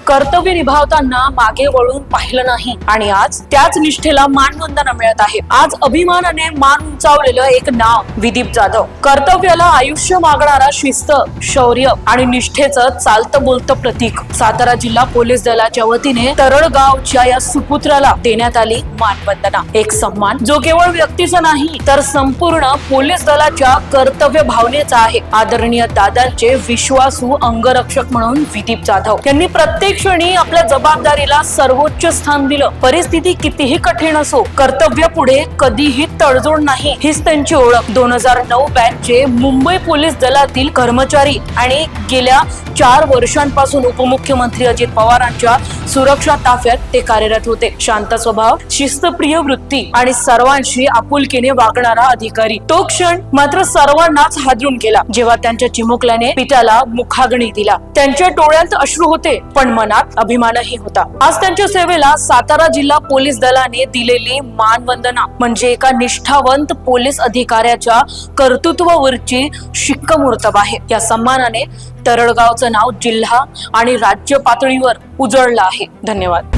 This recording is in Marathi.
कर्तव्य निभावताना मागे वळून पाहिलं नाही आणि आज त्याच निष्ठेला मानवंदना मिळत आहे। आज अभिमानाने मान उंचावलेलं एक नाव विदीप जाधव, कर्तव्याला आयुष्य मागणारा, शिस्त, शौर्य आणि निष्ठेचं चालतं बोलतं प्रतीक। सातारा जिल्हा पोलीस दलाच्या वतीने तरळगावच्या या सुपुत्राला देण्यात आली मानवंदना, एक सन्मान जो केवळ व्यक्तीचा नाही तर संपूर्ण पोलीस दलाच्या कर्तव्य भावनेचा आहे। आदरणीय दादांचे विश्वासू अंगरक्षक म्हणून विदीप जाधव यांनी प्रत्येक क्षणी आपल्या जबाबदारीला सर्वोच्च स्थान दिलं। परिस्थिती कितीही कठीण असो, कर्तव्य पुढे कधीही तडजोड नाही, हीच त्यांची ओळख। 2009 बॅचचे मुंबई पोलीस दलातील कर्मचारी आणि गेल्या 4 वर्षांपासून उपमुख्यमंत्री अजित पवारांच्या सुरक्षा ताफ्यात ते कार्यरत होते। शांत स्वभाव, शिस्तप्रिय वृत्ती आणि सर्वांशी आपुलकीने वागणारा अधिकारी। तो क्षण मात्र सर्वांनाच हादरून गेला जेव्हा त्यांच्या चिमुकल्याने पित्याला मुखाग्नी दिला। त्यांच्या डोळ्यात अश्रू होते पण मनात अभिमानही होता। आज त्यांच्या सेवेला सातारा जिल्हा पोलीस दलाने दिलेली मानवंदना म्हणजे एका निष्ठावंत पोलीस अधिकाऱ्याच्या कर्तृत्वावरची शिक्कामोर्तब आहे। या सन्मानाने तरळगावचं नाव जिल्हा आणि राज्य पातळीवर उजळलं आहे। धन्यवाद।